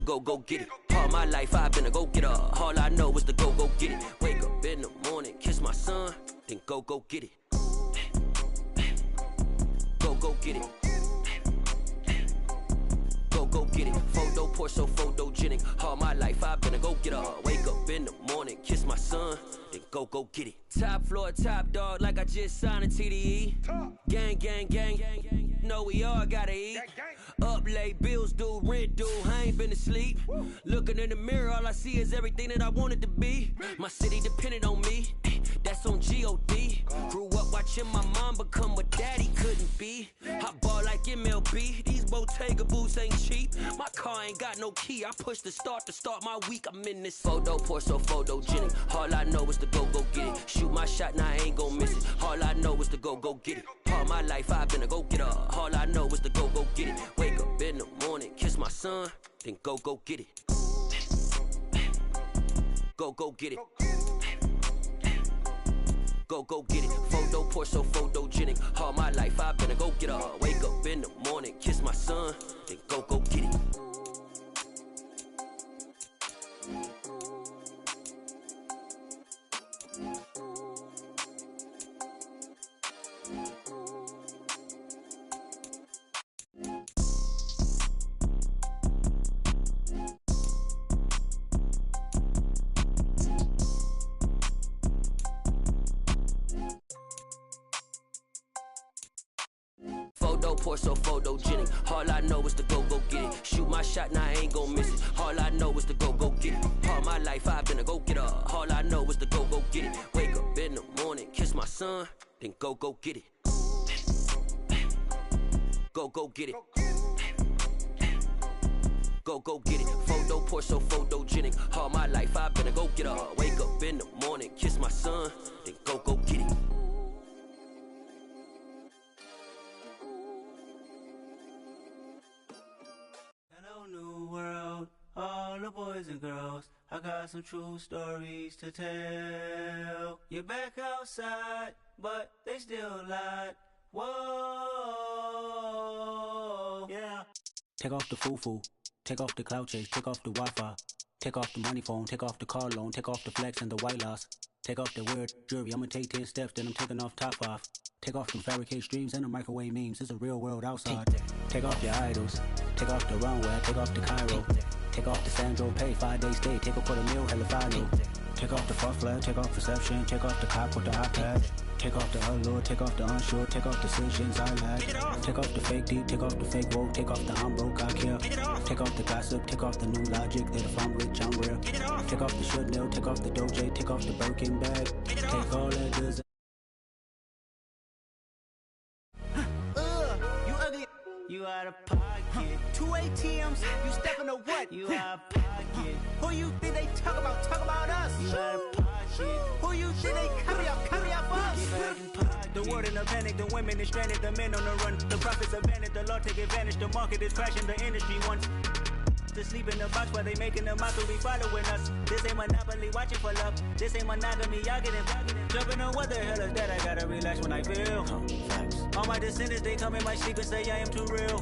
Go get it. All my life I've been a go getter. All I know is to go get it. Wake up in the morning, kiss my son, then go get it. Go get it. Go get it. Photo pour so photogenic. All my life I've been a go getter. Wake up in the morning, kiss my son, then go get it. Top floor, top dog, like I just signed a TDE. Gang, gang, gang, gang, gang. Know we all gotta eat. Up late, bills due, rent due, I ain't been asleep. Looking in the mirror, all I see is everything that I wanted to be. My city depended on me, that's on G.O.D. Grew up watching my mom become what daddy couldn't be. I ball like MLB, these Bottega boots ain't cheap. My car ain't got no key, I push the start to start my week. I'm in this photo pour so photogenic. All I know is to go get it. Shoot my shot, now I ain't gon' miss it. All I know is to go get it. All my life I've been a go getter. All I know is to go get it. Wake up in the morning, kiss my son, then go get it. Go get it. Go get it. Photo pour so photogenic. All my life I've been a go getter. Wake up in the morning, kiss my son, then go get it. Photo pour so photogenic. All I know is to go get it. Shoot my shot, now I ain't gon' miss it. All I know is to go get it. All my life I've been a go getter. All I know is to go get it. Wake up in the morning, kiss my son, then go get it. Go get it. Go get it. Photo pour so photogenic. All my life I've been a go getter. Wake up in the morning, kiss my son, then go get it. Hello, new world, all the boys and girls. I got some true stories to tell. You're back outside, but they still lied. Whoa, yeah. Take off the foo-foo, take off the cloud chase, take off the Wi-Fi, take off the money phone, take off the car loan, take off the flex and the white loss, take off the weird jewelry. I'ma take 10 steps, then I'm taking off top 5. Take off them fabricated streams and the microwave memes. It's a real world outside. Take off your idols, take off the runway, take off the Cairo, take off the Sandro Pay, 5-day stay, take a $250,000, hella final. Take off the far flag, take off perception, take off the cop with the iPad. Take off the allure, take off the unsure, take off decisions I lack. Take off the fake deep, take off the fake woke, take off the I'm broke, I care. Take off the gossip, take off the new logic that if I'm rich, I'm rare. Take off the should know, take off the Doje, take off the Birkin bag. Take all that goods. You ugly, you out of pocket. 2 ATMs, you stepping to what? You out of pocket. Who you think they talk about us? You out of pocket. Who you think they carry out for us? The world in a panic, the women is stranded, the men on the run. The profits abandoned, the law take advantage, the market is crashing, the industry wants to sleep in the box while they making the mockery following us. This ain't monopoly, watching for love. This ain't monogamy, y'all getting jumping on what the hell is that? I gotta relax when I feel. All my descendants, they come in my sleep and say I am too real.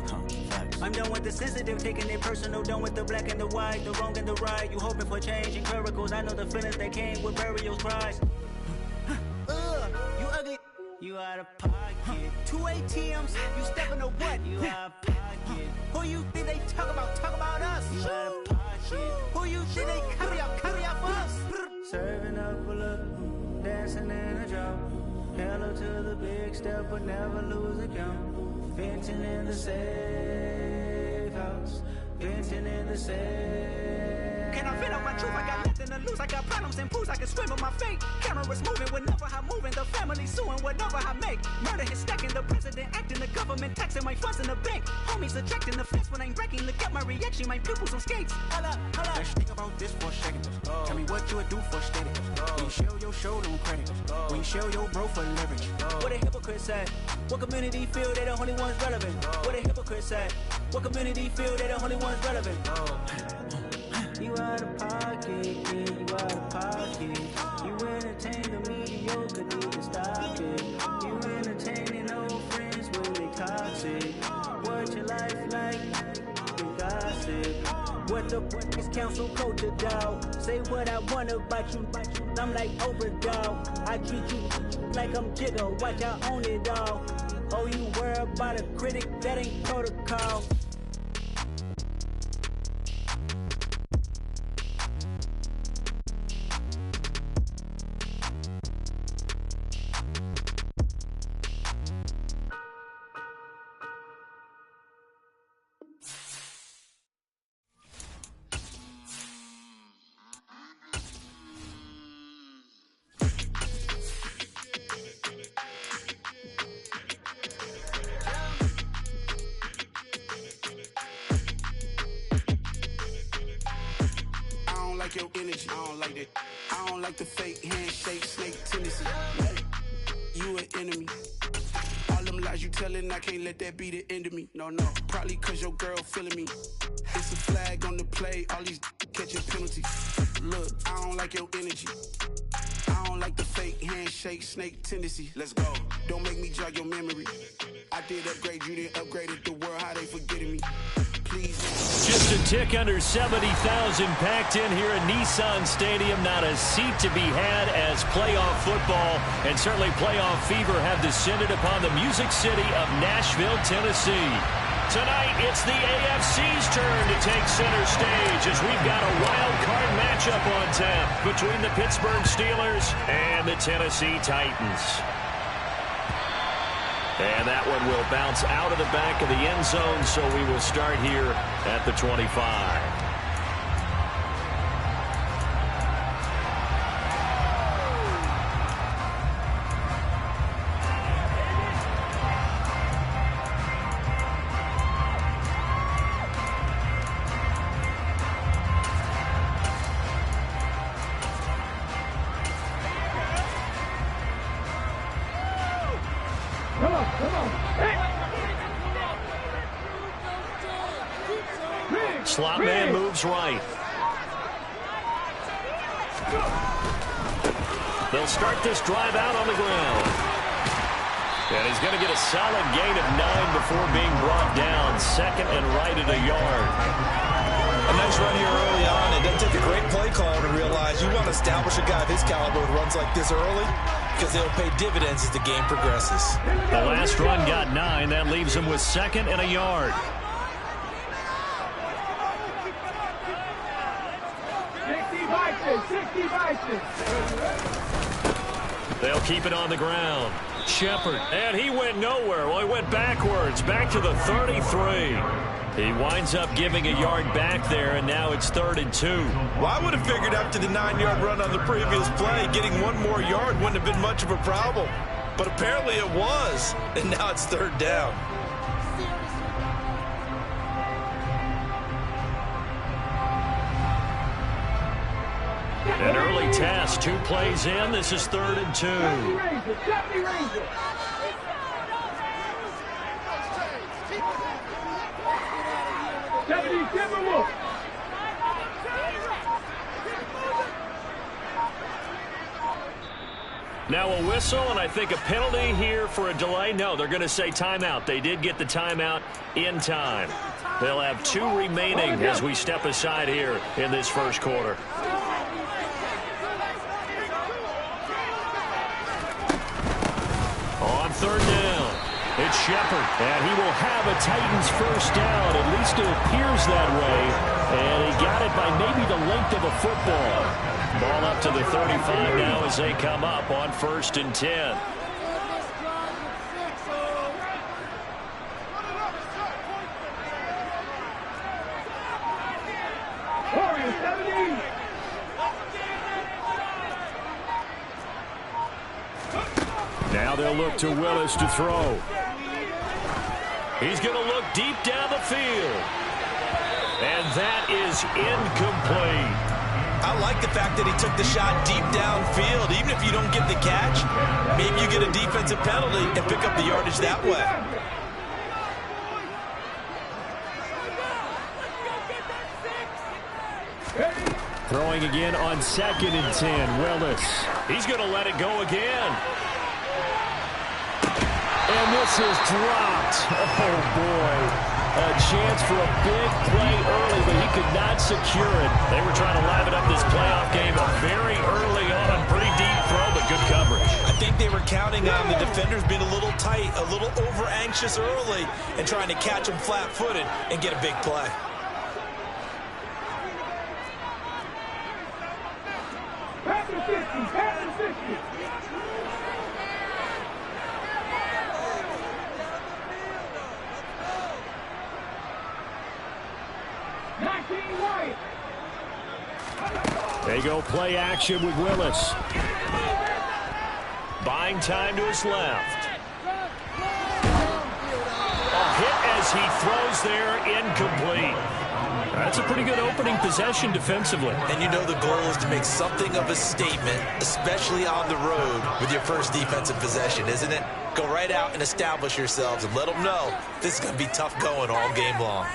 I'm done with the sensitive, taking it personal, done with the black and the white, the wrong and the right. You hoping for change and miracles, I know the feelings that came with burials, cries. You ugly, you out of pocket. 2 ATMs, you stepping to what? You out of pocket. Who you think they talk about us? You out of pocket. Who you think they carry out for us? Serving up a look, dancing in a drop. Hello to the big step, but never lose a count. Venting in the safe house, venting in the safe. Can I vent out my truth? I got nothing to lose. I got problems and fools. I can swim with my fate. Cameras moving whenever I'm moving. The family suing whatever I make. Murder is stacking. The president acting. The government taxing my funds in the bank. Homies attracting the fence when I'm breaking. Look at my reaction. My pupils on skates. Holla. Let's think about this for a second. Tell me what you would do for steady. When you show your show, no credit. When you show your bro for leverage. What a hypocrite said. What community feel they the only ones relevant? What a hypocrite said. What community feel they the only ones relevant? You out of pocket, yeah, you out of pocket. You entertain the mediocre, need to stop it. You entertaining old friends when they toxic. What your life like? You gossip. What the boys council culture, dog. Say what I want about you, I'm like overdog. I treat you like I'm Jigga, watch I own it all. Oh, you worry about a critic, that ain't protocol. Your energy, I don't like that. I don't like the fake handshake, snake tendency. You an enemy. All them lies you telling, I can't let that be the end of me. No, probably cause your girl feeling me. It's a flag on the play, all these catching penalties. Look, I don't like your energy. I don't like the fake handshake, snake tendency. Let's go. Don't make me jog your memory. I did upgrade, you didn't upgrade it. The world, how they forgetting me. Just a tick under 70,000 packed in here at Nissan Stadium. Not a seat to be had as playoff football and certainly playoff fever have descended upon the Music City of Nashville, Tennessee. Tonight, it's the AFC's turn to take center stage as we've got a wild card matchup on tap between the Pittsburgh Steelers and the Tennessee Titans. And that one will bounce out of the back of the end zone, so we will start here at the 25. Slot man moves right. They'll start this drive out on the ground. And he's going to get a solid gain of 9 before being brought down. Second and right at a yard. A nice run here early on. It doesn't take a great play caller to realize you want to establish a guy of his caliber who runs like this early because they'll pay dividends as the game progresses. The last run got 9. That leaves him with second and a yard. They'll keep it on the ground. Shepard, and he went nowhere. Well, he went backwards, back to the 33. He winds up giving a yard back there, and now it's 3rd and 2. Well, I would have figured after the 9-yard run on the previous play, getting one more yard wouldn't have been much of a problem. But apparently it was, and now it's 3rd down. An early test, 2 plays in. This is 3rd and 2. Now a whistle, and I think a penalty here for a delay. No, they're going to say timeout. They did get the timeout in time. They'll have 2 remaining as we step aside here in this first quarter. On 3rd down, it's Shepard, and he will have a Titans first down. At least it appears that way, and he got it by maybe the length of a football. Ball up to the 35 now as they come up on 1st and 10. Now they'll look to Willis to throw. He's going to look deep down the field. And that is incomplete. I like the fact that he took the shot deep downfield. Even if you don't get the catch, maybe you get a defensive penalty and pick up the yardage that way. Throwing again on 2nd and 10, Willis. He's going to let it go again. And this is dropped. Oh, boy. a chance for a big play early, but he could not secure it. They were trying to liven up this playoff game very early on. Pretty deep throw, but good coverage. I think they were counting on the defenders being a little tight, a little over-anxious early, and trying to catch them flat-footed and get a big play. They go play action with Willis. Buying time to his left. A hit as he throws there, incomplete. That's a pretty good opening possession defensively. And you know the goal is to make something of a statement, especially on the road with your first defensive possession, isn't it? Go right out and establish yourselves and let them know this is going to be tough going all game long.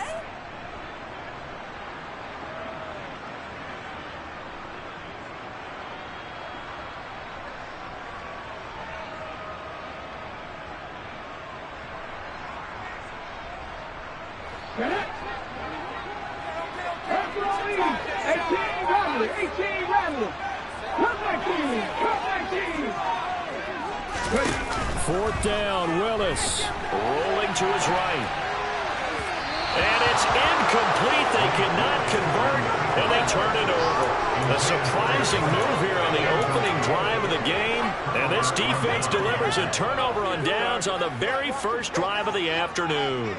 Fourth down, Willis rolling to his right. And it's incomplete. They cannot convert, and they turn it over. A surprising move here on the opening drive of the game. And this defense delivers a turnover on downs on the very first drive of the afternoon.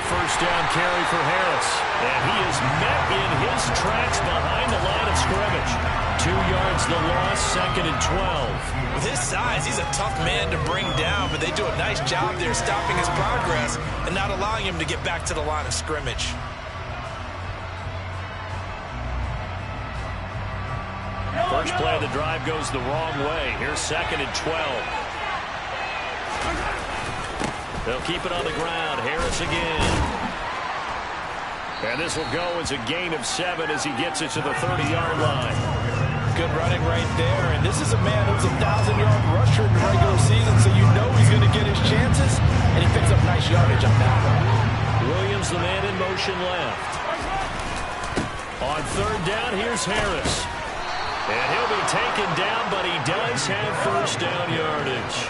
First down carry for Harris. And he is met in his tracks behind the line of scrimmage. 2 yards the loss, 2nd and 12. With his size, he's a tough man to bring down, but they do a nice job there stopping his progress and not allowing him to get back to the line of scrimmage. First play of the drive goes the wrong way. Here's 2nd and 12. They'll keep it on the ground. Harris again. And this will go as a gain of 7 as he gets it to the 30-yard line. Good running right there. And this is a man who's a 1,000-yard rusher in the regular season, so you know he's going to get his chances. And he picks up nice yardage on that one. Williams, the man in motion left. On third down, here's Harris. And he'll be taken down, but he does have first down yardage.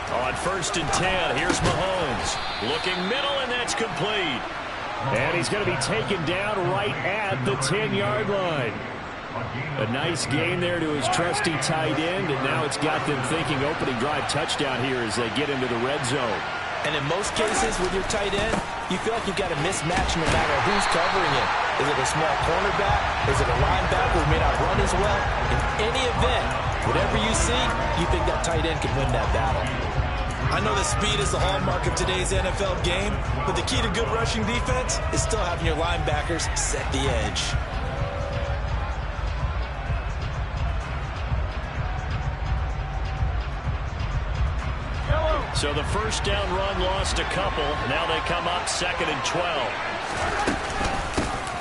On 1st and 10, here's Mahomes. Looking middle, and that's complete. And he's going to be taken down right at the 10-yard line. A nice gain there to his trusty tight end, and now it's got them thinking opening drive touchdown here as they get into the red zone. And in most cases with your tight end, you feel like you've got a mismatch no matter who's covering it. Is it a small cornerback? Is it a linebacker who may not run as well? In any event, whatever you see, you think that tight end can win that battle. I know that speed is the hallmark of today's NFL game, but the key to good rushing defense is still having your linebackers set the edge. So the first down run lost a couple. Now they come up 2nd and 12.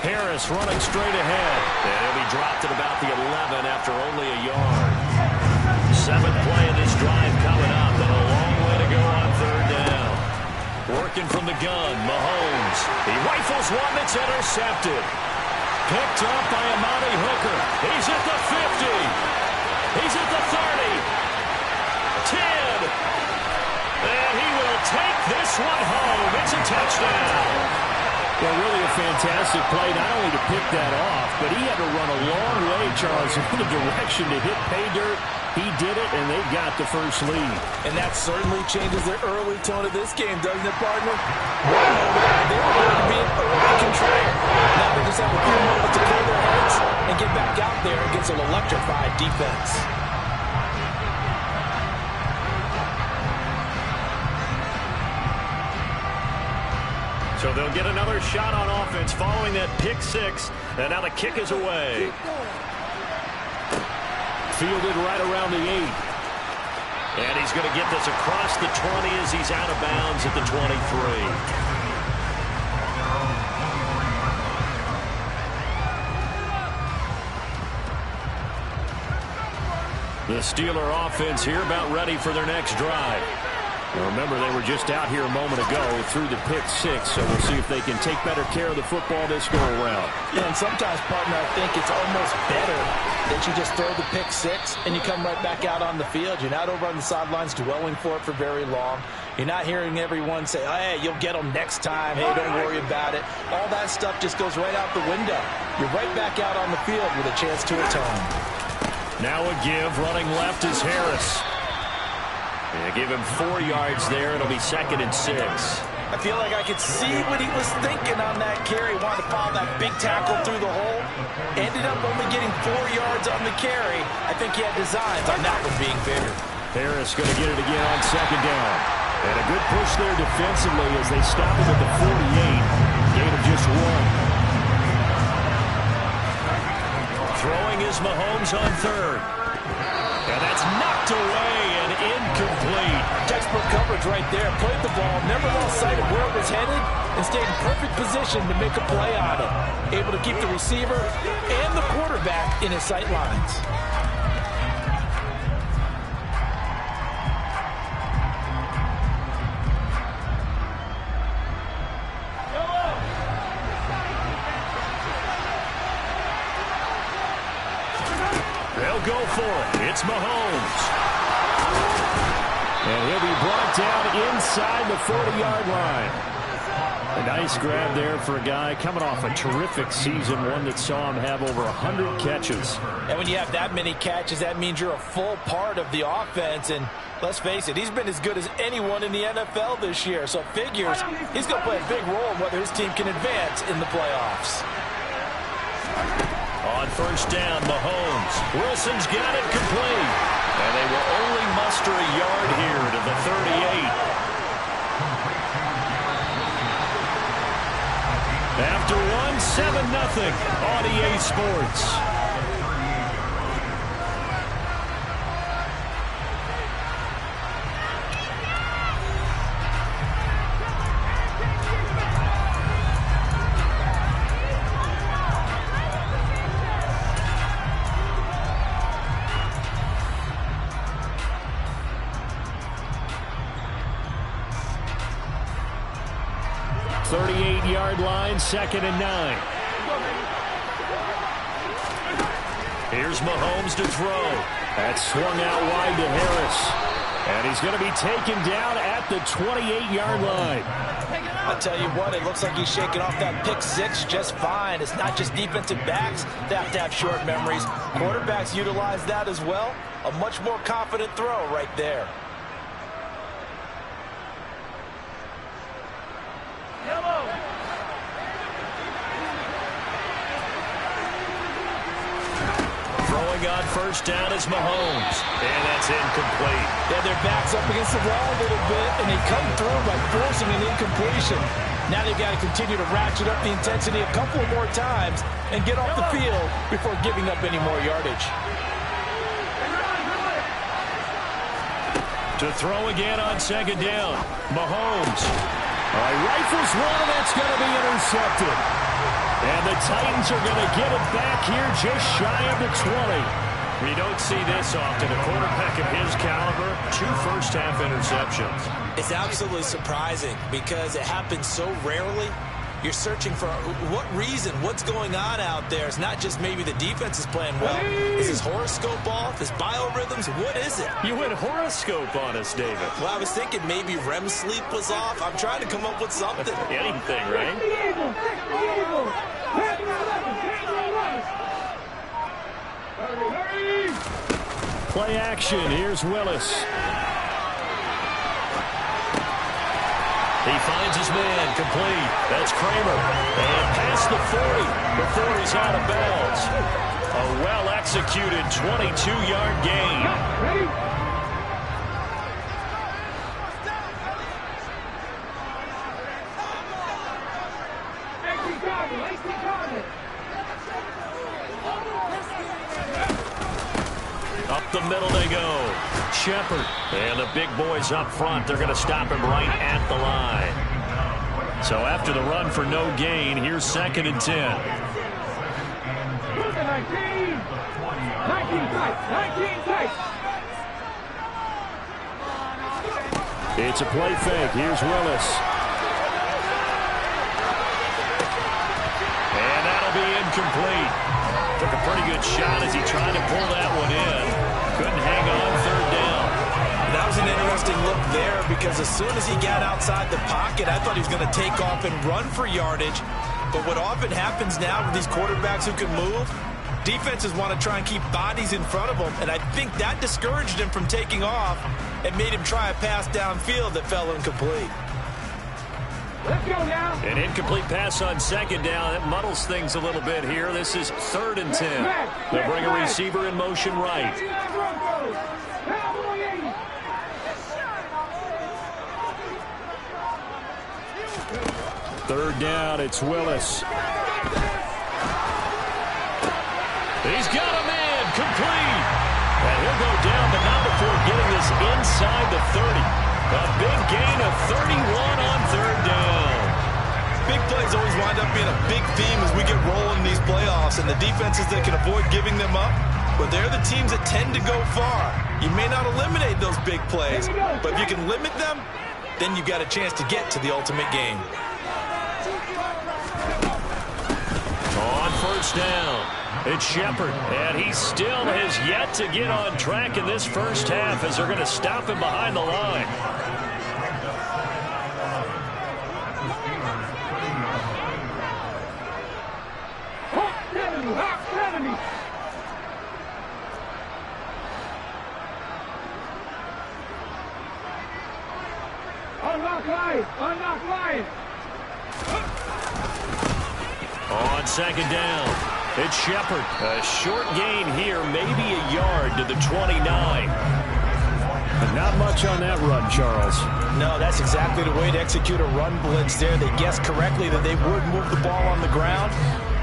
Harris running straight ahead. And he'll be dropped at about the 11 after only a yard. 7th play of this drive coming up, and a long way to go on third down. Working from the gun, Mahomes. He rifles one that's intercepted. Picked up by Amani Hooker. He's at the 50. He's at the 30. 10. And he will take this one home. It's a touchdown. Well, really a fantastic play, not only to pick that off, but he had to run a long way, Charles, in the direction to hit pay dirt. He did it, and they've got the first lead. And that certainly changes the early tone of this game, doesn't it, partner? One moment, they were going to be an early control. Now they just have a few moments to clear their heads and get back out there against an electrified defense. So they'll get another shot on offense following that pick six. And now the kick is away. Fielded right around the 8. And he's going to get this across the 20 as he's out of bounds at the 23. The Steeler offense here about ready for their next drive. Now remember, they were just out here a moment ago through the pick 6, so we'll see if they can take better care of the football this go-around. Yeah, and sometimes, partner, I think it's almost better that you just throw the pick 6 and you come right back out on the field. You're not over on the sidelines dwelling for it for very long. You're not hearing everyone say, oh, hey, you'll get them next time. Hey, don't worry about it. All that stuff just goes right out the window. You're right back out on the field with a chance to atone. Now a give, running left is Harris. They give him 4 yards there. It'll be 2nd and 6. I feel like I could see what he was thinking on that carry. Wanted to pile that big tackle through the hole. Ended up only getting 4 yards on the carry. I think he had designs on that one being bigger. Harris going to get it again on 2nd down. And a good push there defensively as they stop him at the 48. Gain of just 1. Throwing is Mahomes on 3rd. And that's knocked away and incomplete. Textbook coverage right there. Played the ball, never lost sight of where it was headed, and stayed in perfect position to make a play on it. Able to keep the receiver and the quarterback in his sight lines. They'll go for it. It's Mahomes. And he'll be brought down inside the 40-yard line. A nice grab there for a guy coming off a terrific season, one that saw him have over 100 catches. And when you have that many catches, that means you're a full part of the offense. And let's face it, he's been as good as anyone in the NFL this year. So figures he's going to play a big role in whether his team can advance in the playoffs. On 1st down, Mahomes. Wilson's got it complete. And they will only muster a yard here to the 38. After 7-0 on EA Sports. Line, 2nd and 9. Here's Mahomes to throw. That's swung out wide to Harris. And he's going to be taken down at the 28-yard line. I'll tell you what, it looks like he's shaking off that pick 6 just fine. It's not just defensive backs that have to have short memories. Quarterbacks utilize that as well. A much more confident throw right there. On 1st down is Mahomes. And that's incomplete. Yeah, their back's up against the wall a little bit, and they come through by forcing an incompletion. Now they've got to continue to ratchet up the intensity a couple more times and get off the field before giving up any more yardage. To throw again on 2nd down, Mahomes. Rifles one, and that's going to be intercepted. And the Titans are going to get it back here just shy of the 20. We don't see this often. A quarterback of his caliber, 2 first-half interceptions. It's absolutely surprising because it happens so rarely. You're searching for what reason, what's going on out there. It's not just maybe the defense is playing well. Is his horoscope off? His biorhythms? What is it? You went horoscope on us, David. Well, I was thinking maybe REM sleep was off. I'm trying to come up with something. Anything, right? Play action. Here's Willis. He finds his man complete. That's Kramer. And past the 40 before he's out of bounds. A well-executed 22-yard gain. Up the middle they go. Shepard. And the big boys up front, they're going to stop him right at the line. So after the run for no gain, here's 2nd and 10. 19 tight. It's a play fake. Here's Willis. And that'll be incomplete. Took a pretty good shot as he tried to pull that one in. Couldn't hang on 3rd down. That was an interesting look there because as soon as he got outside the pocket, I thought he was going to take off and run for yardage. But what often happens now with these quarterbacks who can move, defenses want to try and keep bodies in front of them, and I think that discouraged him from taking off and made him try a pass downfield that fell incomplete. Let's go now. An incomplete pass on 2nd down. That muddles things a little bit here. This is 3rd and 10. They'll bring a receiver in motion right. 3rd down, it's Willis. He's got him in, complete. And he'll go down, but not before getting this inside the 30. A big gain of 31 on 3rd down. Big plays always wind up being a big theme as we get rolling in these playoffs, and the defenses that can avoid giving them up, but they're the teams that tend to go far. You may not eliminate those big plays, but if you can limit them, then you've got a chance to get to the ultimate game. On 1st down, it's Shepard, and he still has yet to get on track in this first half as they're going to stop him behind the line. Unlock line. On 2nd down, it's Shepard. A short gain here, maybe a yard to the 29. But not much on that run, Charles. No, that's exactly the way to execute a run blitz there. They guessed correctly that they would move the ball on the ground,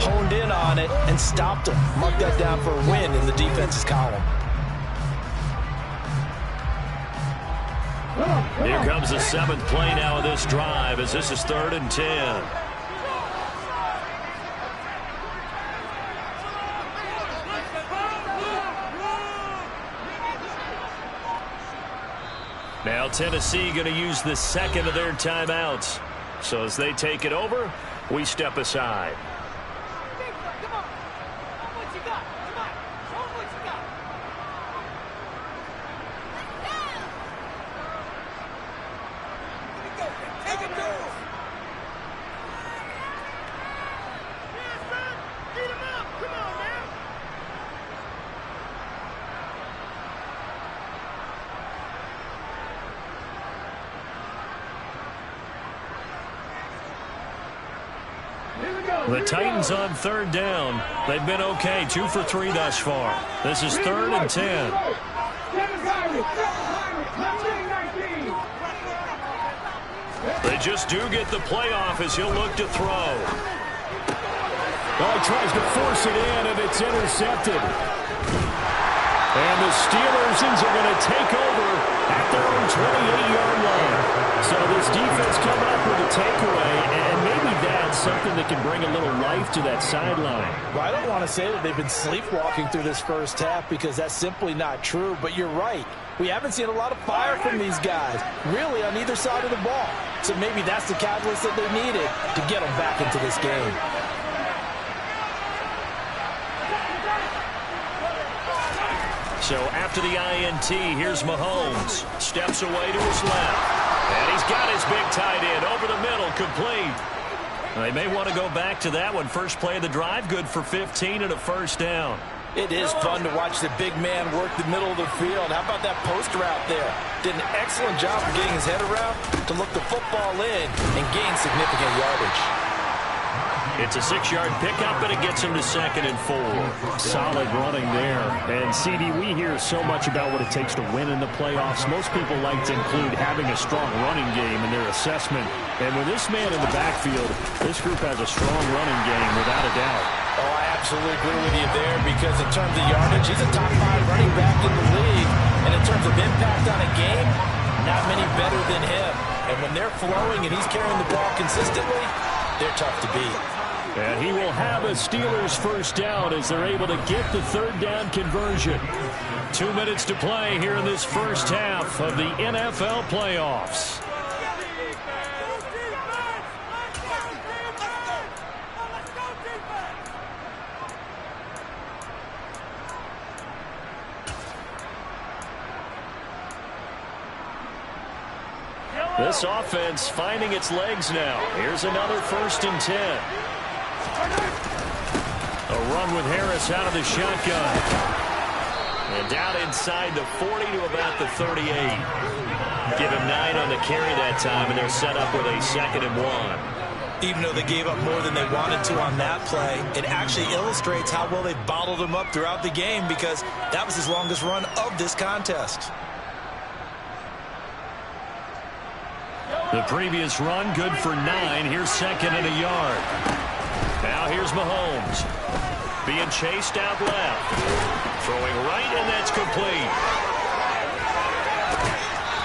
honed in on it, and stopped them. Mark that down for a win in the defense's column. Here comes the 7th play now of this drive as this is 3rd and 10. Now Tennessee going to use the 2nd of their timeouts. So as they take it over, we step aside. The Titans on 3rd down. They've been okay, 2 for 3 thus far. This is 3rd and 10. They just do get the playoff as he'll look to throw. Oh, he tries to force it in, and it's intercepted. And the Steelers are going to take over at their own 28-yard line. So this defense coming up with a takeaway, and maybe that's something that can bring a little life to that sideline. Well, I don't want to say that they've been sleepwalking through this first half because that's simply not true, but you're right. We haven't seen a lot of fire from these guys, really on either side of the ball. So maybe that's the catalyst that they needed to get them back into this game. So after the INT, here's Mahomes. Steps away to his left. And he's got his big tight end over the middle, complete. They may want to go back to that one. First play of the drive, good for 15 and a 1st down. It is fun to watch the big man work the middle of the field. How about that post route there? Did an excellent job of getting his head around to look the football in and gain significant yardage. It's a 6-yard pickup, and it gets him to 2nd and 4. Solid running there. And, CD, we hear so much about what it takes to win in the playoffs. Most people like to include having a strong running game in their assessment. And with this man in the backfield, this group has a strong running game, without a doubt. Oh, I absolutely agree with you there, because in terms of yardage, he's a top 5 running back in the league. And in terms of impact on a game, not many better than him. And when they're flowing and he's carrying the ball consistently, they're tough to beat. And he will have a Steelers first down as they're able to get the 3rd down conversion. 2 minutes to play here in this first half of the NFL playoffs. This offense finding its legs now. Here's another 1st and 10. A run with Harris out of the shotgun. And down inside the 40 to about the 38. Give him 9 on the carry that time, and they're set up with a 2nd and 1. Even though they gave up more than they wanted to on that play, it actually illustrates how well they bottled him up throughout the game, because that was his longest run of this contest. The previous run, good for 9. Here's 2nd and a yard. Now here's Mahomes. Being chased out left. Throwing right, and that's complete.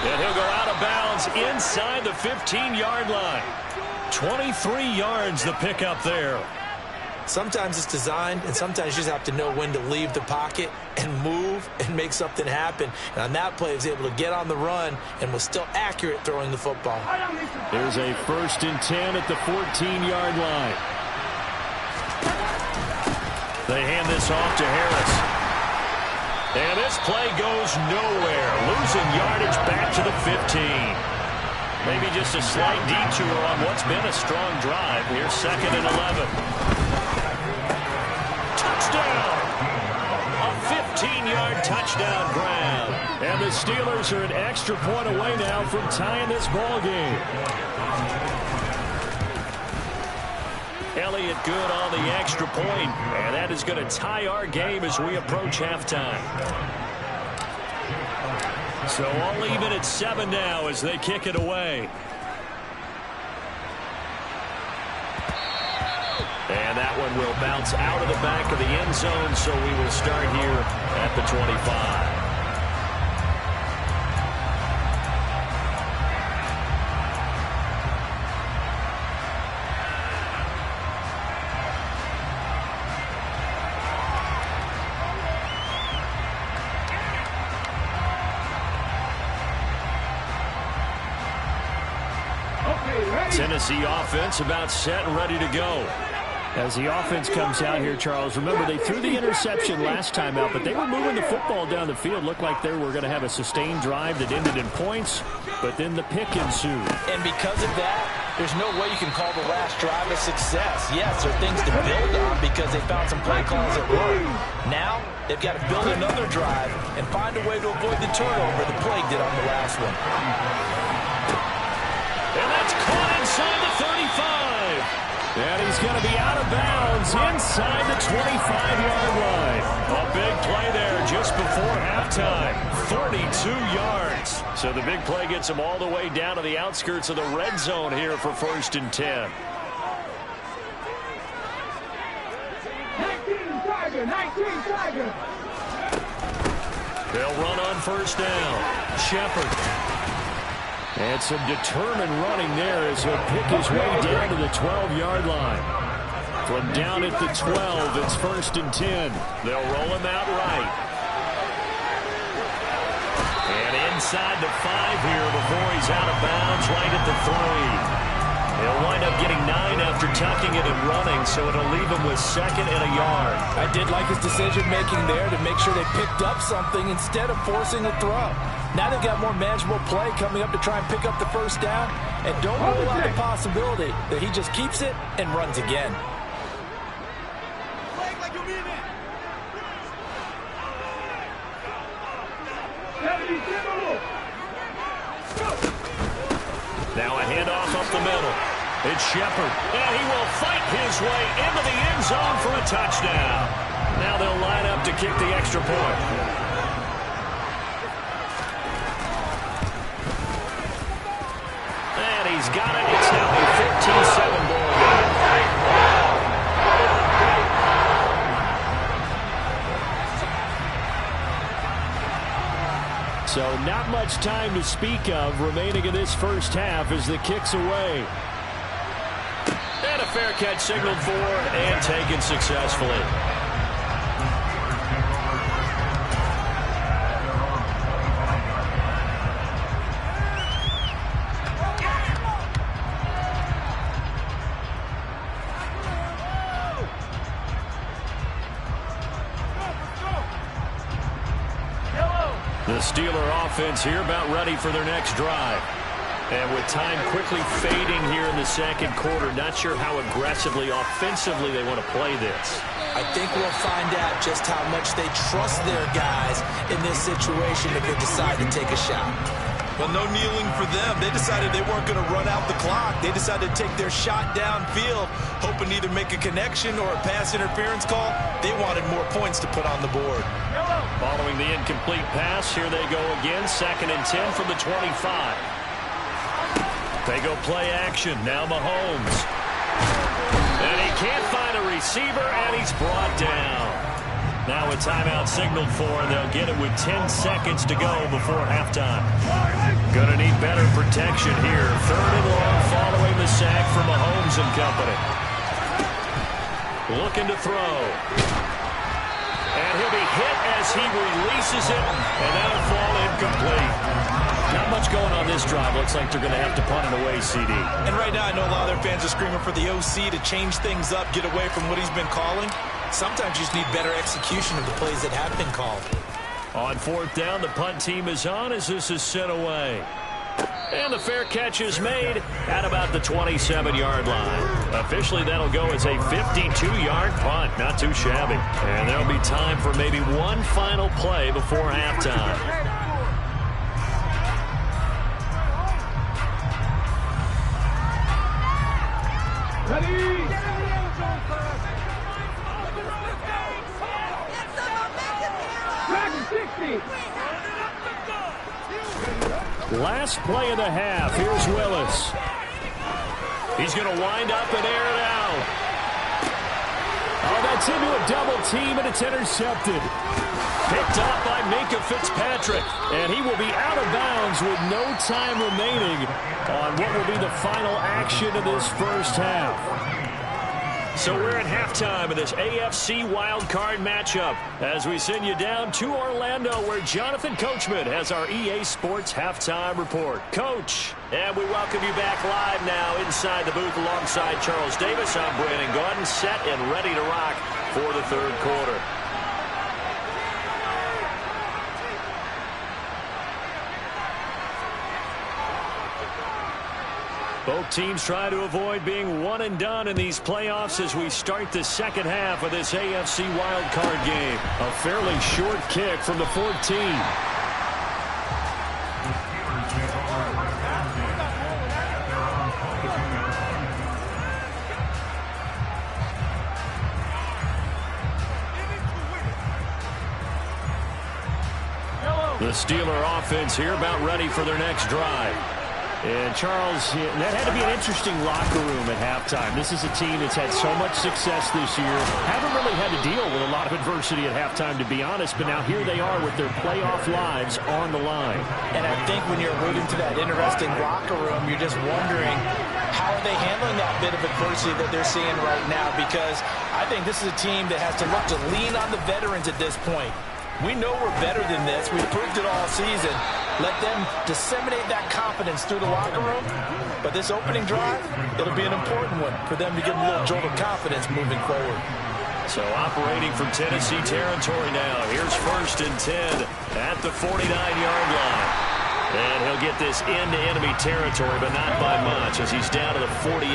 And he'll go out of bounds inside the 15-yard line. 23 yards the pickup there. Sometimes it's designed, and sometimes you just have to know when to leave the pocket and move and make something happen. And on that play, he was able to get on the run and was still accurate throwing the football. There's a 1st and 10 at the 14-yard line. They hand this off to Harris. And this play goes nowhere. Losing yardage back to the 15. Maybe just a slight detour on what's been a strong drive. Here's 2nd and 11. Touchdown! A 15-yard touchdown grab. And the Steelers are an extra point away now from tying this ball game. Elliott good on the extra point, and that is going to tie our game as we approach halftime. So all even at 7 now as they kick it away. And that one will bounce out of the back of the end zone, so we will start here at the 25. Tennessee offense about set and ready to go. As the offense comes out here, Charles, remember they threw the interception last time out, but they were moving the football down the field. Looked like they were going to have a sustained drive that ended in points, but then the pick ensued. And because of that, there's no way you can call the last drive a success. Yes, there are things to build on because they found some play calls that work. Now, they've got to build another drive and find a way to avoid the turnover the Plague did on the last one. And that's caught inside the 35. And he's going to be out of bounds inside the 25-yard line. A big play there just before halftime. 42 yards. So the big play gets him all the way down to the outskirts of the red zone here for 1st and 10. 19 Tiger. They'll run on 1st down. Shepard. And some determined running there as he'll pick his way down to the 12-yard line. From down at the 12, it's 1st and 10. They'll roll him out right. And inside the 5 here before he's out of bounds right at the 3. He'll wind up getting 9 after tucking it and running, so it'll leave him with 2nd and a yard. I did like his decision-making there to make sure they picked up something instead of forcing a throw. Now they've got more manageable play coming up to try and pick up the 1st down, and don't rule out the possibility that he just keeps it and runs again. Now a handoff up the middle. It's Shepard, and he will fight his way into the end zone for a touchdown. Now they'll line up to kick the extra point. And he's got it. It's now a 15-7 ball game. So not much time to speak of remaining in this first half as the kick's away. And a fair catch signaled for and taken successfully. The Steeler offense here about ready for their next drive. And with time quickly fading here in the second quarter, not sure how aggressively, offensively they want to play this. I think we'll find out just how much they trust their guys in this situation if they decide to take a shot. Well, no kneeling for them. They decided they weren't going to run out the clock. They decided to take their shot downfield, hoping to either make a connection or a pass interference call. They wanted more points to put on the board. Following the incomplete pass, here they go again. 2nd and 10 from the 25. They go play action. Now Mahomes. And he can't find a receiver, and he's brought down. Now a timeout signaled for, and they'll get it with 10 seconds to go before halftime. Gonna need better protection here. 3rd and long following the sack from Mahomes and company. Looking to throw. And he'll be hit as he releases it, and that'll fall incomplete. Not much going on this drive. Looks like they're going to have to punt it away, CD. And right now I know a lot of their fans are screaming for the OC to change things up, get away from what he's been calling. Sometimes you just need better execution of the plays that have been called. On 4th down, the punt team is on as this is sent away. And the fair catch is made at about the 27-yard line. Officially, that'll go as a 52-yard punt. Not too shabby. And there'll be time for maybe one final play before halftime. Ready? Last play of the half. Here's Willis. He's going to wind up and air it out. Oh, that's into a double team, and it's intercepted. Picked up by Minkah Fitzpatrick, and he will be out of bounds with no time remaining on what will be the final action of this first half. So we're at halftime of this AFC wildcard matchup as we send you down to Orlando where Jonathan Coachman has our EA Sports halftime report. Coach, and we welcome you back live now inside the booth alongside Charles Davis. I'm Brandon Gordon, set and ready to rock for the third quarter. Both teams try to avoid being one and done in these playoffs as we start the second half of this AFC wildcard game. A fairly short kick from the 14. The Steeler offense here about ready for their next drive. And, Charles, that had to be an interesting locker room at halftime. This is a team that's had so much success this year. Haven't really had to deal with a lot of adversity at halftime, to be honest. But now here they are with their playoff lives on the line. And I think when you're alluding to that interesting locker room, you're just wondering how are they handling that bit of adversity that they're seeing right now. Because I think this is a team that has to look to lean on the veterans at this point. We know we're better than this. We've proved it all season. Let them disseminate that confidence through the locker room. But this opening drive, it'll be an important one for them to get a little jolt of confidence moving forward. So operating from Tennessee territory now. Here's 1st and 10 at the 49-yard line. And he'll get this into enemy territory, but not by much as he's down to the 48.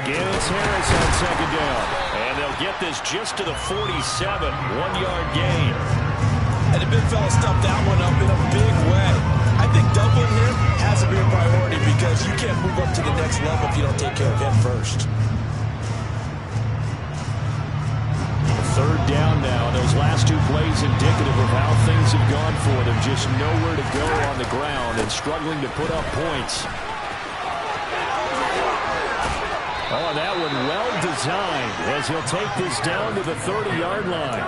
Again, it's Harris on 2nd down. And they'll get this just to the 47, 1-yard gain. And the big fella stuffed that one up in a big way. I think double is indicative of how things have gone for them. Just nowhere to go on the ground and struggling to put up points. Oh, that one well designed as he'll take this down to the 30-yard line.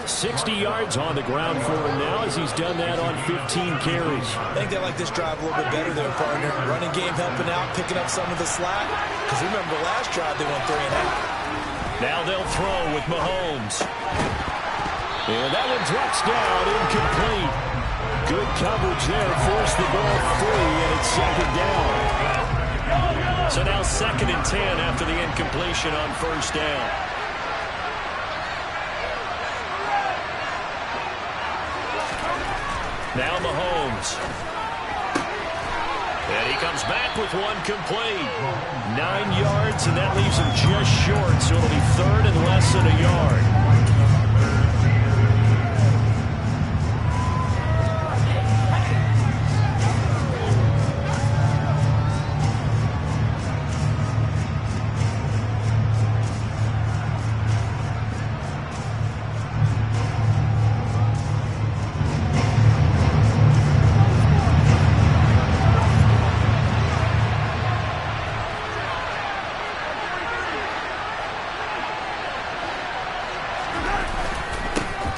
60 yards on the ground for him now as he's done that on 15 carries. I think they like this drive a little bit better there, partner. Running game helping out, picking up some of the slack. Because remember, last drive they went 3 and out. Now they'll throw with Mahomes. And that one drops down, incomplete. Good coverage there, forced the ball free, and it's second down. So now 2nd and 10 after the incompletion on first down. Now Mahomes. And he comes back with one complete. 9 yards, and that leaves him just short, so it'll be 3rd and less than a yard.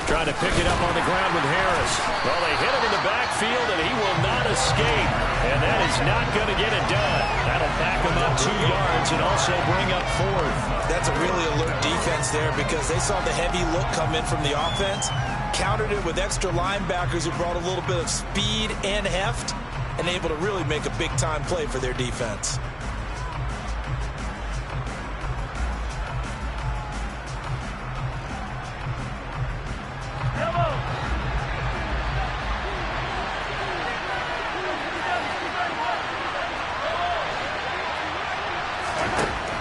Trying to pick it up on the ground with Harris. Well, they hit him in the backfield, and he will not escape. And that is not going to get it done. That'll back him up 2 yards and also bring up 4th. That's a really alert defense there because they saw the heavy look come in from the offense, countered it with extra linebackers who brought a little bit of speed and heft, and able to really make a big-time play for their defense.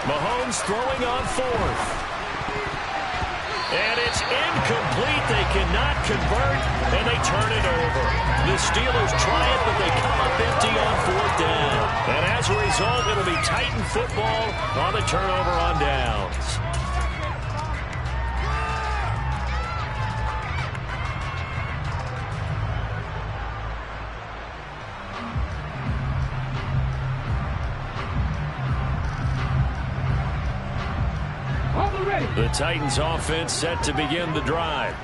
Mahomes throwing on 4th. And it's incomplete. They cannot convert, and they turn it over. The Steelers try it, but they come up empty on 4th down. And as a result, it'll be Titan football on the turnover on downs. The Titans offense set to begin the drive.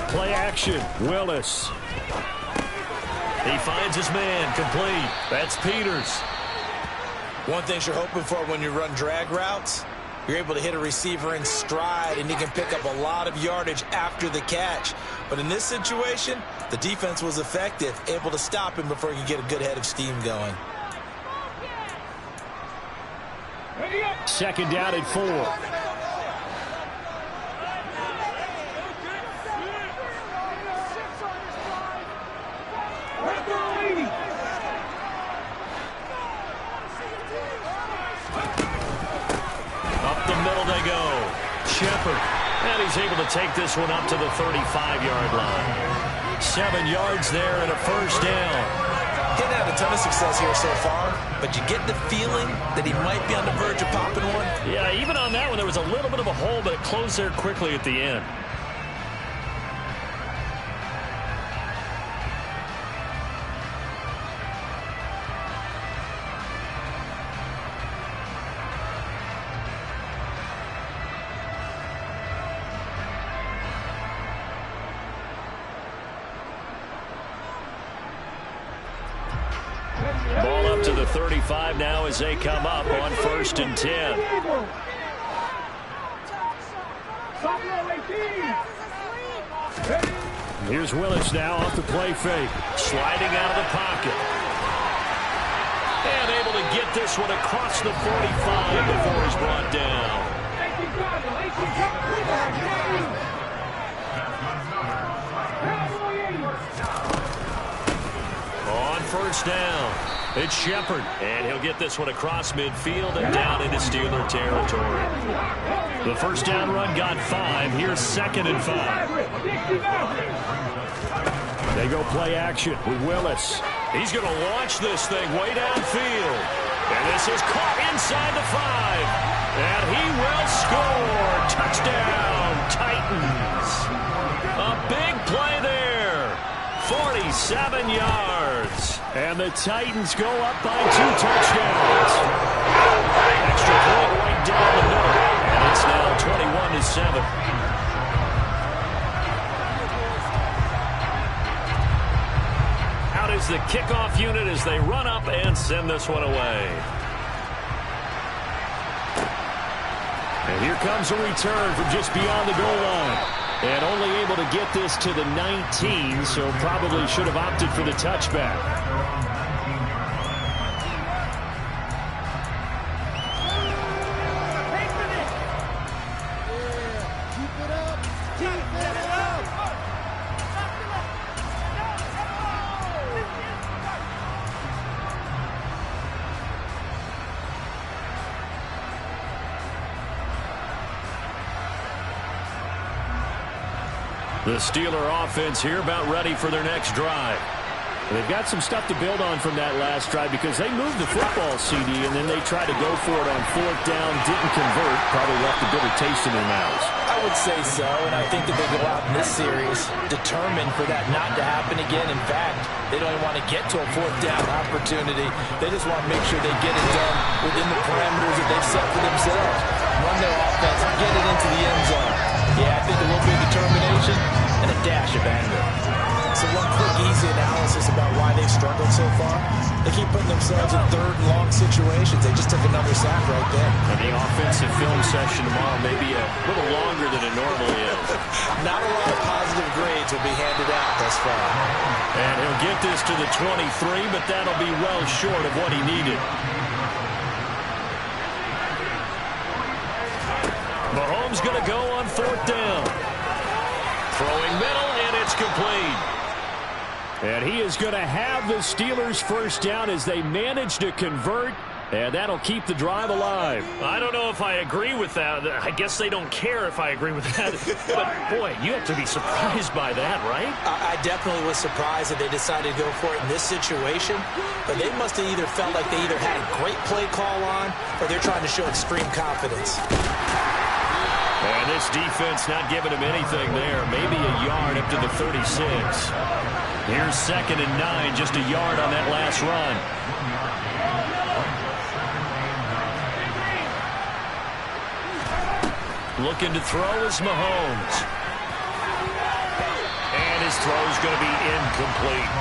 Play action, Willis. He finds his man, complete. That's Peters. One thing you're hoping for when you run drag routes, you're able to hit a receiver in stride, and he can pick up a lot of yardage after the catch. But in this situation, the defense was effective, able to stop him before he could get a good head of steam going. 2nd down and 4. Up the middle they go. Shepard. And he's able to take this one up to the 35-yard line. 7 yards there and a first down. He's had a ton of success here so far, but you get the feeling that he might be on the verge of popping one. Yeah, even on that one, there was a little bit of a hole, but it closed there quickly at the end. Ball up to the 35 now as they come up on 1st and 10. Here's Willis now off the play fake. Sliding out of the pocket. And able to get this one across the 45 before he's brought down. On 1st down, it's Shepard, and he'll get this one across midfield and down into Steeler territory. The 1st down run got 5. Here's 2nd and 5. They go play action with Willis. He's going to launch this thing way downfield. And this is caught inside the 5. And he will score. Touchdown, Titans. A big play there. 47 yards. And the Titans go up by 2 touchdowns. Extra point right down the middle. And it's now 21-7. Is the kickoff unit as they run up and send this one away. And here comes a return from just beyond the goal line. And only able to get this to the 19, so probably should have opted for the touchback. The Steeler offense here about ready for their next drive. They've got some stuff to build on from that last drive because they moved the football, CD, and then they tried to go for it on 4th down, didn't convert, probably left a bitter taste in their mouths. I would say so, and I think that they go out in this series determined for that not to happen again. In fact, they don't even want to get to a 4th down opportunity. They just want to make sure they get it done within the parameters that they've set for themselves. Run their offense, get it into the end zone. Yeah, I think a little bit of determination and a dash of anger. So one quick, easy analysis about why they've struggled so far. They keep putting themselves in 3rd and long situations. They just took another sack right there. And the offensive film session tomorrow may be a little longer than it normally is. Not a lot of positive grades will be handed out thus far. And he'll get this to the 23, but that'll be well short of what he needed. Mahomes going to go on 4th down. Throwing middle, and it's complete. And he is going to have the Steelers' first down as they manage to convert, and that'll keep the drive alive. I don't know if I agree with that. I guess they don't care if I agree with that. But, boy, you have to be surprised by that, right? I definitely was surprised that they decided to go for it in this situation. But they must have either felt like they either had a great play call on or they're trying to show extreme confidence. And this defense not giving him anything there. Maybe a yard up to the 36. Here's 2nd and 9, just a yard on that last run. Looking to throw is Mahomes. And his throw's going to be incomplete.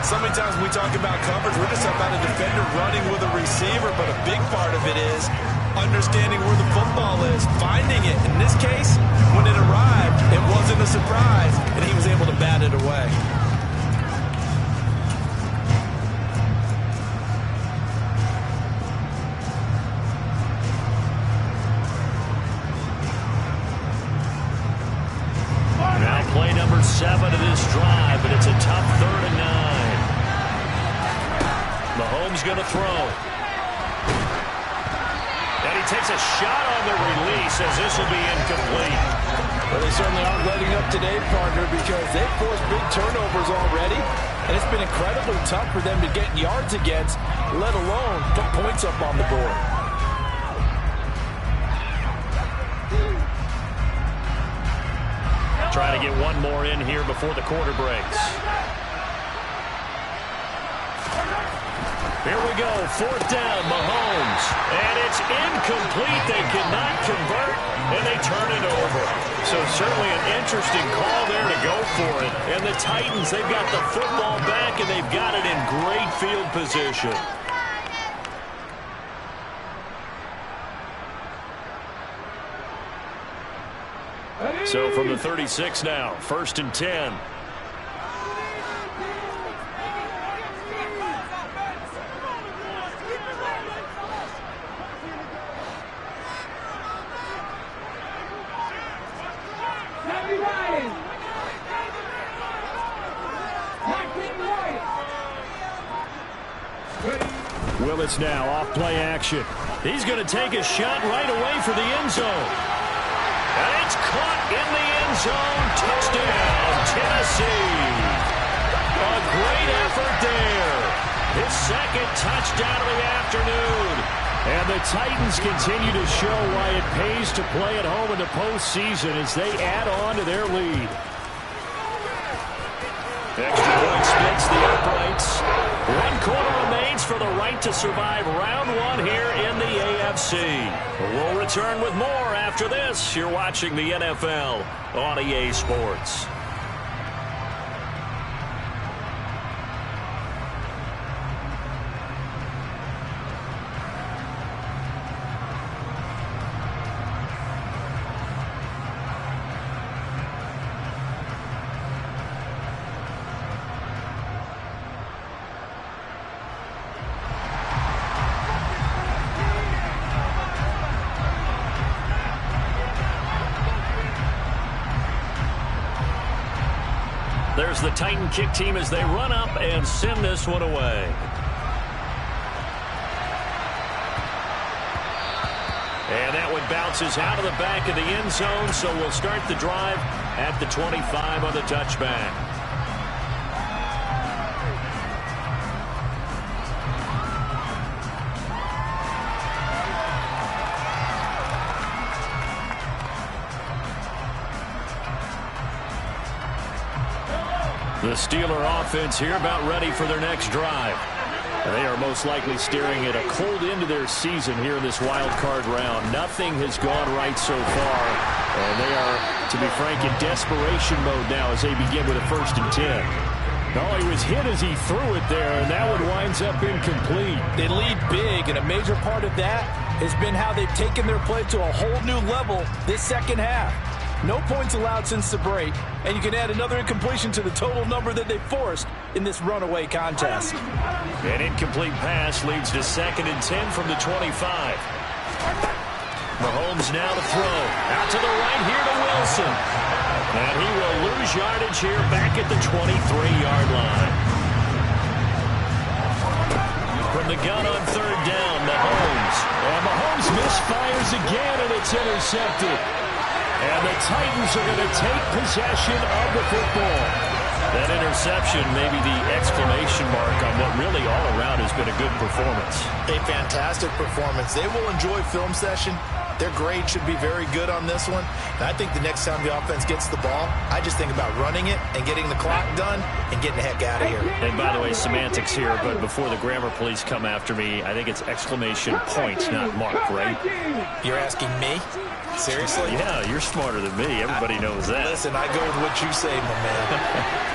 So many times when we talk about coverage, we're just about a defender running with a receiver, but a big part of it is understanding where the football is, finding it. In this case, when it arrived, it wasn't a surprise, and he was able to bat it away. Now play number 7 of this drive, but it's a tough 3rd and 9. Mahomes going to throw. And he takes a shot on the release as this will be incomplete. Well, they certainly aren't letting up today, partner, because they've forced big turnovers already, and it's been incredibly tough for them to get yards against, let alone put points up on the board. Try to get one more in here before the quarter breaks. Here we go, 4th down, Mahomes. And it's incomplete. They cannot convert, and they turn it over. So certainly an interesting call there to go for it. And the Titans, they've got the football back, and they've got it in great field position. So from the 36 now, 1st and 10. Willis now off play action. He's going to take a shot right away for the end zone. And it's caught in the end zone. Touchdown, Tennessee. A great effort there. His second touchdown of the afternoon. And the Titans continue to show why it pays to play at home in the postseason as they add on to their lead. Extra point splits the uprights. 1 quarter remains for the right to survive round 1 here in the AFC. We'll return with more after this. You're watching the NFL on EA Sports. There's the Titan kick team as they run up and send this one away. And that one bounces out of the back of the end zone, so we'll start the drive at the 25 on the touchback. The Steeler offense here about ready for their next drive. They are most likely staring at a cold end to their season here in this wild card round. Nothing has gone right so far, and they are, to be frank, in desperation mode now as they begin with a 1st and 10. Oh, he was hit as he threw it there, and that one winds up incomplete. They lead big, and a major part of that has been how they've taken their play to a whole new level this second half. No points allowed since the break, and you can add another incompletion to the total number that they forced in this runaway contest. An incomplete pass leads to 2nd and 10 from the 25. Mahomes now to throw. Out to the right here to Wilson. And he will lose yardage here back at the 23-yard line. From the gun on 3rd down, Mahomes. And Mahomes misfires again, and it's intercepted. And the Titans are going to take possession of the football. That interception may be the exclamation mark on what really all around has been a good performance. A fantastic performance. They will enjoy film session. Their grade should be very good on this one. And I think the next time the offense gets the ball, I just think about running it and getting the clock done and getting the heck out of here. And by the way, semantics here, but before the grammar police come after me, I think it's exclamation point, not mark, right? You're asking me? Seriously? Yeah, you're smarter than me. Everybody knows that. Listen, I go with what you say, my man.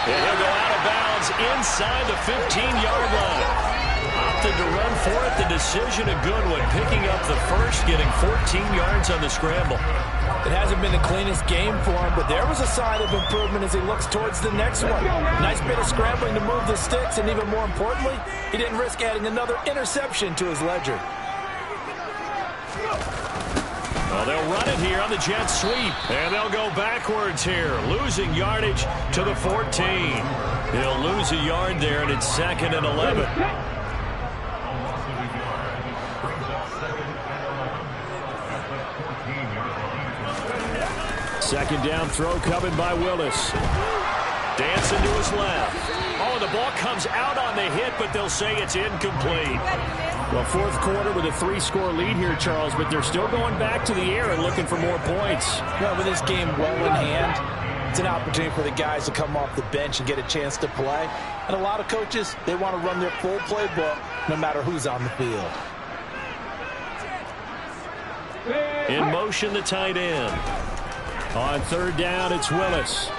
And he'll go out of bounds inside the 15-yard line. Opted to run for it. The decision a good one. Picking up the first, getting 14 yards on the scramble. It hasn't been the cleanest game for him, but there was a sign of improvement as he looks towards the next one. Nice bit of scrambling to move the sticks, and even more importantly, he didn't risk adding another interception to his ledger. Well, they'll run it here on the jet sweep, and they'll go backwards here, losing yardage to the 14. He'll lose a yard there, and it's 2nd and 11. Second down throw coming by Willis. Dancing to his left. Oh, the ball comes out on the hit, but they'll say it's incomplete. Well, 4th quarter with a 3-score lead here, Charles, but they're still going back to the air and looking for more points. Well, with this game well in hand, it's an opportunity for the guys to come off the bench and get a chance to play. And a lot of coaches, they want to run their full playbook no matter who's on the field. In motion, the tight end. On 3rd down, it's Willis.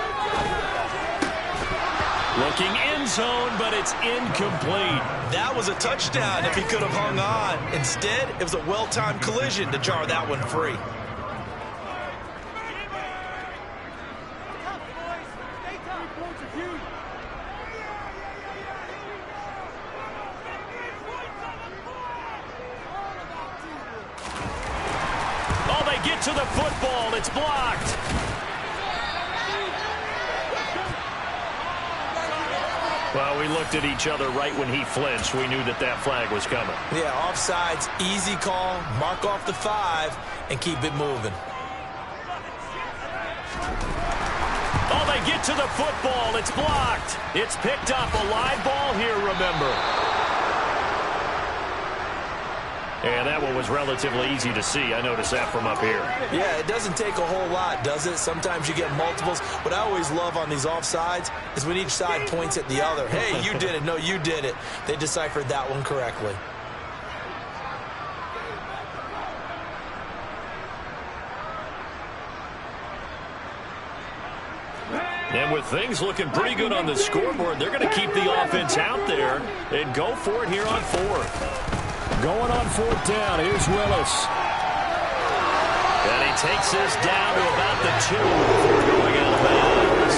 Looking end zone, but it's incomplete. That was a touchdown if he could have hung on. Instead, it was a well-timed collision to jar that one free. Oh, they get to the football. It's blocked. Well, we looked at each other right when he flinched. We knew that that flag was coming. Yeah, offsides, easy call, mark off the 5, and keep it moving. Oh, they get to the football. It's blocked. It's picked up. A live ball here, remember. And that one was relatively easy to see. I noticed that from up here. Yeah, it doesn't take a whole lot, does it? Sometimes you get multiples. What I always love on these offsides is when each side points at the other. Hey, you did it. No, you did it. They deciphered that one correctly. And with things looking pretty good on the scoreboard, they're going to keep the offense out there and go for it here on fourth. Going on fourth down, here's Willis. And he takes this down to about the 2 before going out of bounds.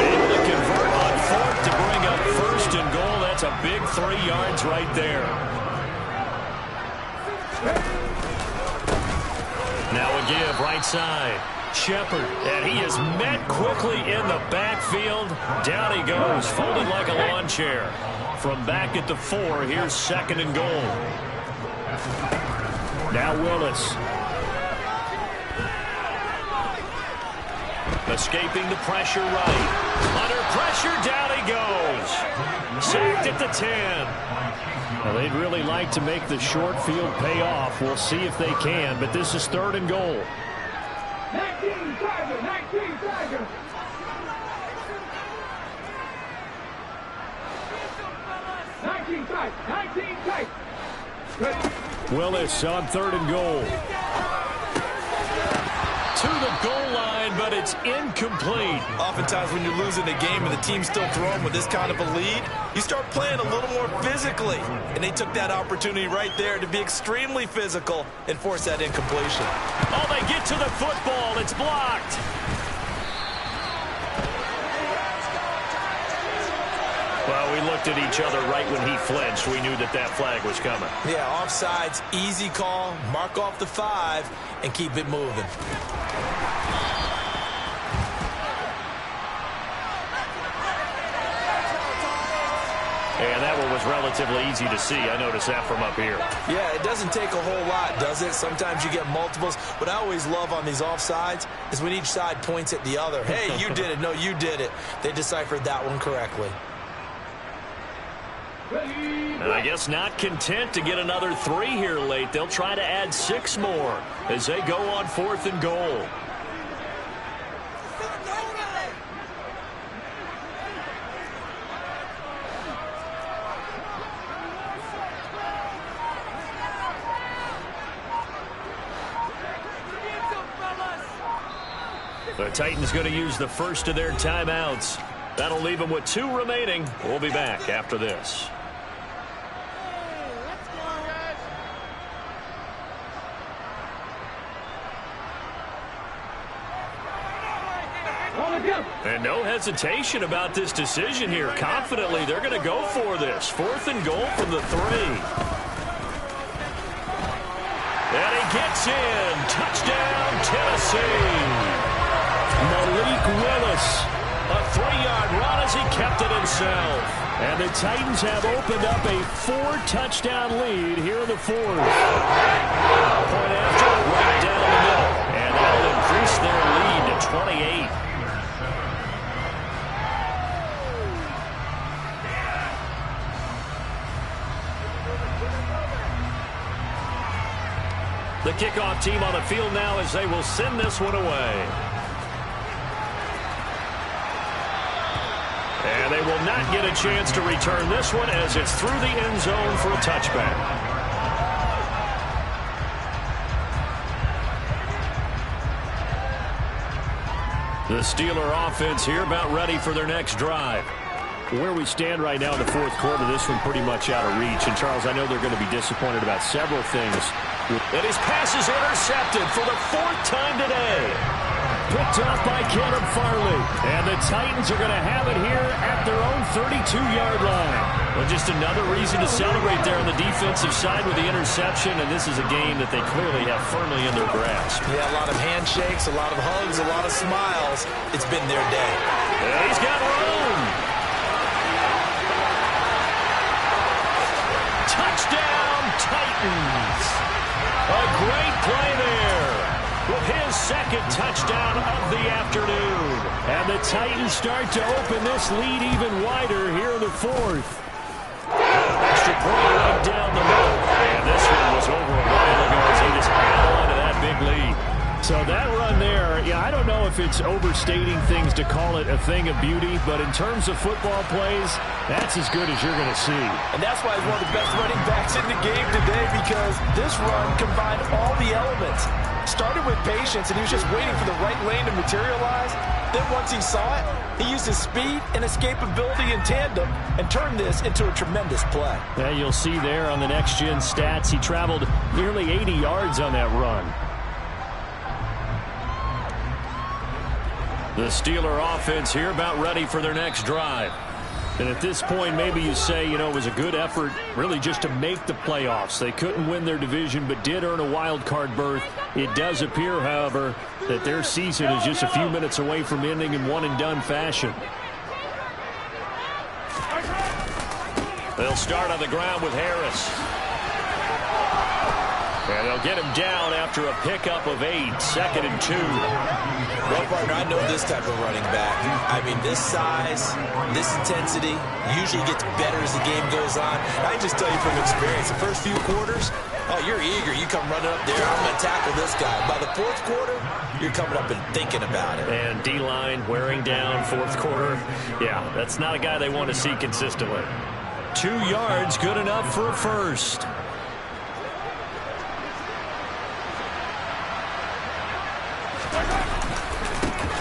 Able to convert on fourth to bring up first and goal. That's a big 3 yards right there. Now a give right side. Shepard, and he is met quickly in the backfield. Down he goes, folded like a lawn chair. From back at the 4, here's second and goal. Now Willis. Escaping the pressure right. Under pressure, down he goes. Sacked at the 10. Well, they'd really like to make the short field pay off. We'll see if they can, but this is third and goal. 19 Tigers, 19 Tigers. Willis on third and goal. To the goal line, but it's incomplete. Oftentimes when you're losing a game and the team's still throwing with this kind of a lead, you start playing a little more physically. And they took that opportunity right there to be extremely physical and force that incompletion. Oh, they get to the football. It's blocked. Well, we looked at each other right when he flinched. We knew that that flag was coming. Yeah, offsides, easy call, mark off the 5, and keep it moving. And that one was relatively easy to see. I noticed that from up here. Yeah, it doesn't take a whole lot, does it? Sometimes you get multiples. What I always love on these offsides is when each side points at the other. Hey, you did it. No, you did it. They deciphered that one correctly. And I guess not content to get another 3 here late. They'll try to add 6 more as they go on fourth and goal. The Titans going to use the first of their timeouts. That'll leave them with 2 remaining. We'll be back after this. And no hesitation about this decision here. Confidently, they're going to go for this. Fourth and goal from the 3. And he gets in. Touchdown, Tennessee. Malik Willis. A 3-yard run as he kept it himself. And the Titans have opened up a 4-touchdown lead here in the 4th. Point after, right down the middle. And that'll increase their lead to 28. The kickoff team on the field now as they will send this one away. And they will not get a chance to return this one as it's through the end zone for a touchback. The Steeler offense here about ready for their next drive. Where we stand right now in the 4th quarter, this one pretty much out of reach. And, Charles, I know they're going to be disappointed about several things. And his pass is intercepted for the 4th time today. Picked off by Caleb Farley. And the Titans are going to have it here at their own 32-yard line. Well, just another reason to celebrate there on the defensive side with the interception. And this is a game that they clearly have firmly in their grasp. Yeah, a lot of handshakes, a lot of hugs, a lot of smiles. It's been their day. And he's got room. Touchdown, Titans. A great play there with his second touchdown of the afternoon. And the Titans start to open this lead even wider here in the fourth. Extra point right down the middle. And this one was over a while ago as he just held on to that big lead. So that run there, yeah, I don't know if it's overstating things to call it a thing of beauty, but in terms of football plays, that's as good as you're going to see. And that's why he's one of the best running backs in the game today, because this run combined all the elements. Started with patience, and he was just waiting for the right lane to materialize. Then once he saw it, he used his speed and escapability in tandem and turned this into a tremendous play. Yeah, you'll see there on the next-gen stats, he traveled nearly 80 yards on that run. The Steeler offense here about ready for their next drive. And at this point, maybe you say, you know, it was a good effort really just to make the playoffs. They couldn't win their division but did earn a wild card berth. It does appear, however, that their season is just a few minutes away from ending in one-and-done fashion. They'll start on the ground with Harris. And they'll get him down after a pickup of 8, 2nd and 2. Well, partner, I know this type of running back. I mean, this size, this intensity usually gets better as the game goes on. I can just tell you from experience, the first few quarters, oh, you're eager. You come running up there, I'm going to tackle this guy. By the fourth quarter, you're coming up and thinking about it. And D-line wearing down fourth quarter. Yeah, that's not a guy they want to see consistently. 2 yards, good enough for a first.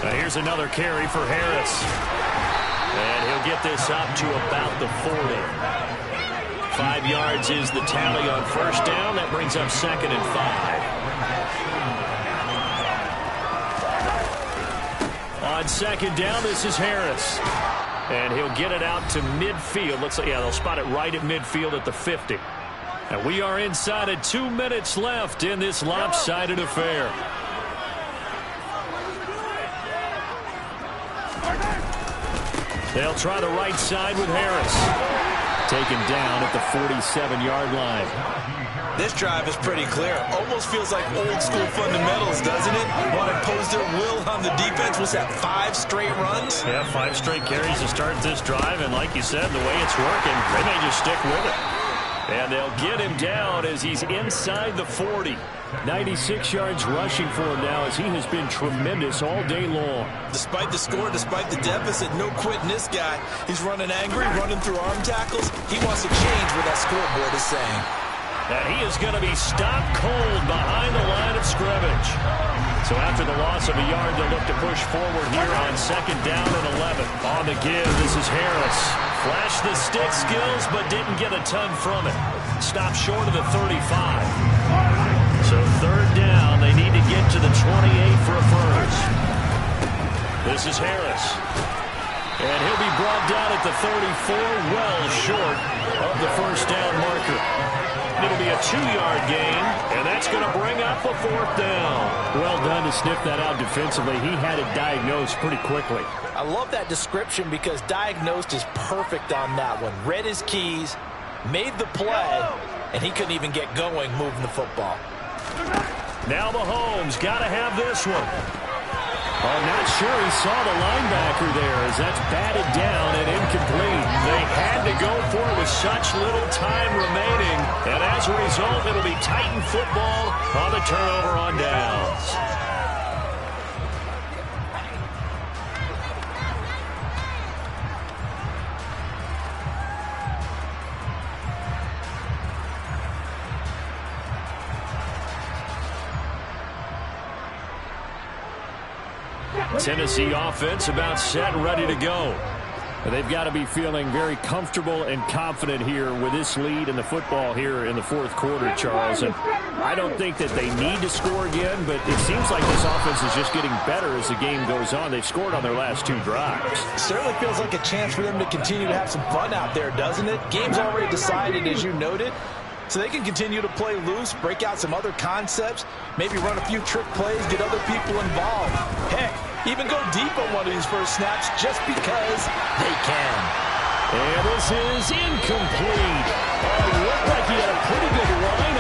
Now here's another carry for Harris. And he'll get this up to about the 40. 5 yards is the tally on first down. That brings up 2nd and 5. On 2nd down, this is Harris. And he'll get it out to midfield. Looks like, yeah, they'll spot it right at midfield at the 50. And we are inside of 2 minutes left in this lopsided affair. They'll try the right side with Harris. Taken down at the 47-yard line. This drive is pretty clear. Almost feels like old school fundamentals, doesn't it? Want to impose their will on the defense. Was that 5 straight runs? Yeah, 5 straight carries to start this drive. And like you said, the way it's working, they may just stick with it. And they'll get him down as he's inside the 40. 96 yards rushing for him now as he has been tremendous all day long. Despite the score, despite the deficit, no quitting this guy. He's running angry, running through arm tackles. He wants to change what that scoreboard is saying. And he is going to be stopped cold behind the line of scrimmage. So after the loss of a yard, they'll look to push forward here on 2nd down and 11. On the give, this is Harris. Flashed the stick skills, but didn't get a ton from it. Stopped short of the 35. So 3rd down, they need to get to the 28 for a first. This is Harris. And he'll be brought down at the 34, well short of the first down marker. It'll be a 2-yard gain, and that's going to bring up a 4th down. Well done to sniff that out defensively. He had it diagnosed pretty quickly. I love that description because diagnosed is perfect on that one. Read his keys, made the play, and he couldn't even get going moving the football. Now Mahomes got to have this one. I'm not sure he saw the linebacker there as that's batted down and incomplete. They had to go for it with such little time remaining. And as a result, it'll be Titan football on the turnover on downs. Tennessee offense about set and ready to go. They've got to be feeling very comfortable and confident here with this lead in the football here in the 4th quarter, Charles. And I don't think that they need to score again, but it seems like this offense is just getting better as the game goes on. They've scored on their last 2 drives. Certainly feels like a chance for them to continue to have some fun out there, doesn't it? Game's already decided, as you noted. So they can continue to play loose, break out some other concepts, maybe run a few trick plays, get other people involved. Heck, even go deep on one of these first snaps just because they can. And this is incomplete. It looked like he had a pretty good line